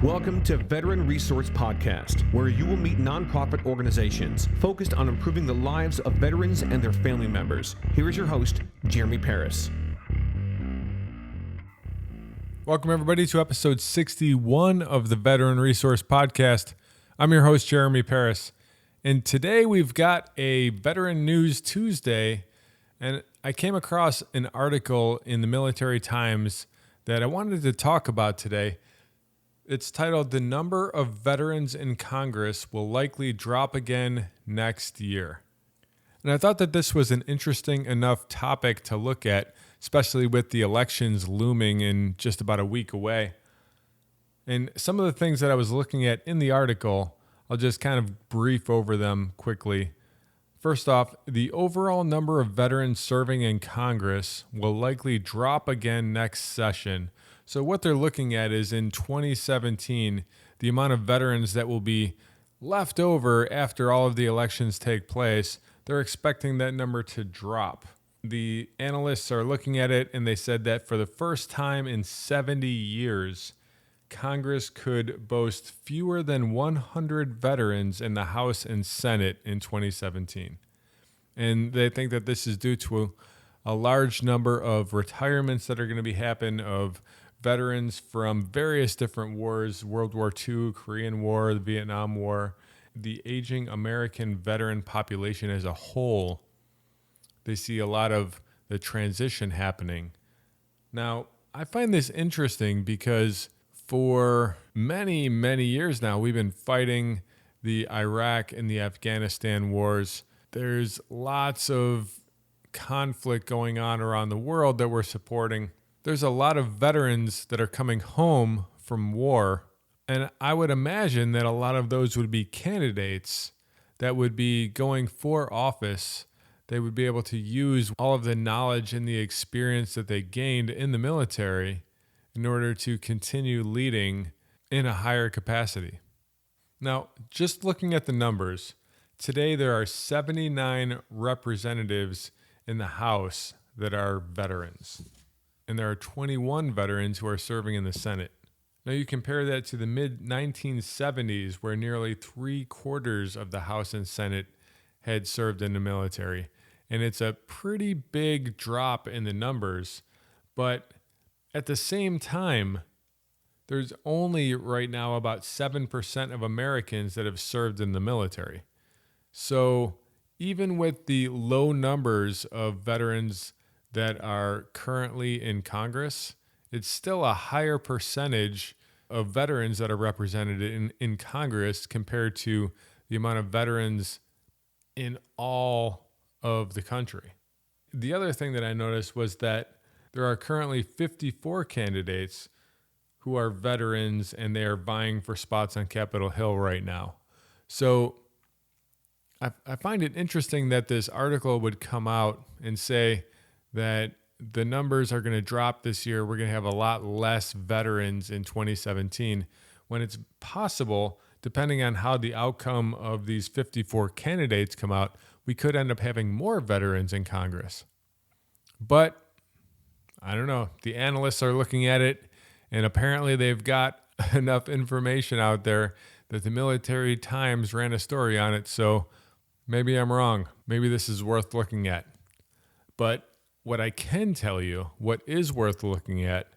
Welcome to Veteran Resource Podcast, where you will meet nonprofit organizations focused on improving the lives of veterans and their family members. Here is your host, Jeremy Paris. Welcome, everybody, to episode 61 of the Veteran Resource Podcast. I'm your host, Jeremy Paris, and today we've got a Veteran News Tuesday, and I came across an article in the Military Times that I wanted to talk about today. It's titled, "The Number of Veterans in Congress Will Likely Drop Again Next Year." And I thought that this was an interesting enough topic to look at, especially with the elections looming in just about a week away. And some of the things that I was looking at in the article, I'll just kind of brief over them quickly. First off, the overall number of veterans serving in Congress will likely drop again next session. So what they're looking at is in 2017, the amount of veterans that will be left over after all of the elections take place, they're expecting that number to drop. The analysts are looking at it, and they said that for the first time in 70 years, Congress could boast fewer than 100 veterans in the House and Senate in 2017. And they think that this is due to a large number of retirements that are going to be happen of veterans from various different wars, World War II, Korean War, the Vietnam War, the aging American veteran population as a whole. They see a lot of the transition happening. Now, I find this interesting because for many, many years now, we've been fighting the Iraq and the Afghanistan wars. There's lots of conflict going on around the world that we're supporting. There's a lot of veterans that are coming home from war, and I would imagine that a lot of those would be candidates that would be going for office. They would be able to use all of the knowledge and the experience that they gained in the military in order to continue leading in a higher capacity. Now, just looking at the numbers, today there are 79 representatives in the House that are veterans, and there are 21 veterans who are serving in the Senate. Now you compare that to the mid-1970s, where nearly 3/4 of the House and Senate had served in the military. And it's a pretty big drop in the numbers. But at the same time, there's only right now about 7% of Americans that have served in the military. So even with the low numbers of veterans that are currently in Congress, it's still a higher percentage of veterans that are represented in Congress compared to the amount of veterans in all of the country. The other thing that I noticed was that there are currently 54 candidates who are veterans, and they are vying for spots on Capitol Hill right now. So I find it interesting that this article would come out and say that the numbers are going to drop this year. We're going to have a lot less veterans in 2017, when it's possible, depending on how the outcome of these 54 candidates come out, we could end up having more veterans in Congress. But I don't know. The analysts are looking at it, and apparently they've got enough information out there that the Military Times ran a story on it. So maybe I'm wrong. Maybe this is worth looking at. But what I can tell you, what is worth looking at,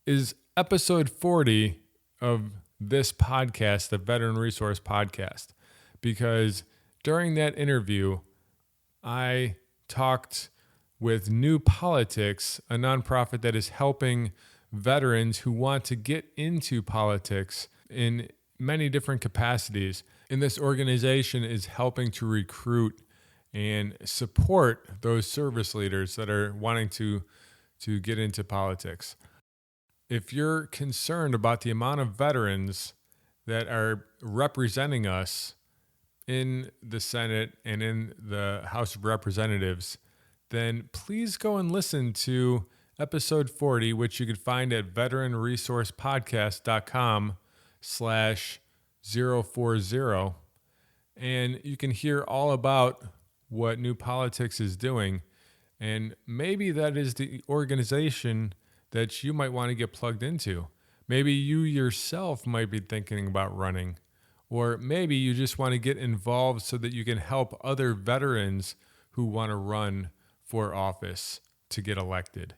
is episode 40 of this podcast, the Veteran Resource Podcast, because during that interview, I talked with New Politics, a nonprofit that is helping veterans who want to get into politics in many different capacities. And this organization is helping to recruit and support those service leaders that are wanting to get into politics. If you're concerned about the amount of veterans that are representing us in the Senate and in the House of Representatives, then please go and listen to episode 40, which you can find at veteranresourcepodcast.com/040. And you can hear all about what New Politics is doing. And maybe that is the organization that you might want to get plugged into. Maybe you yourself might be thinking about running, or maybe you just want to get involved so that you can help other veterans who want to run for office to get elected.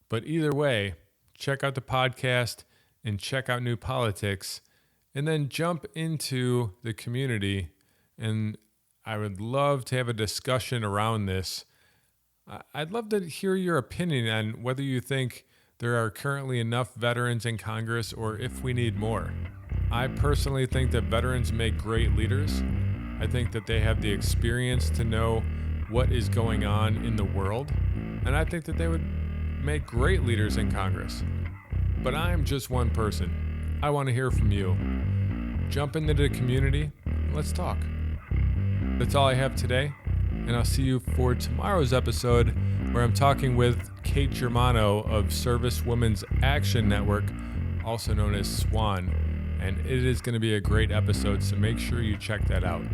But either way, check out the podcast and check out New Politics, and then jump into the community. And I would love to have a discussion around this. I'd love to hear your opinion on whether you think there are currently enough veterans in Congress or if we need more. I personally think that veterans make great leaders. I think that they have the experience to know what is going on in the world, and I think that they would make great leaders in Congress. But I'm just one person. I want to hear from you. Jump into the community. Let's talk. That's all I have today, and I'll see you for tomorrow's episode where I'm talking with Kate Germano of Service Women's Action Network, also known as SWAN, and it is going to be a great episode, so make sure you check that out.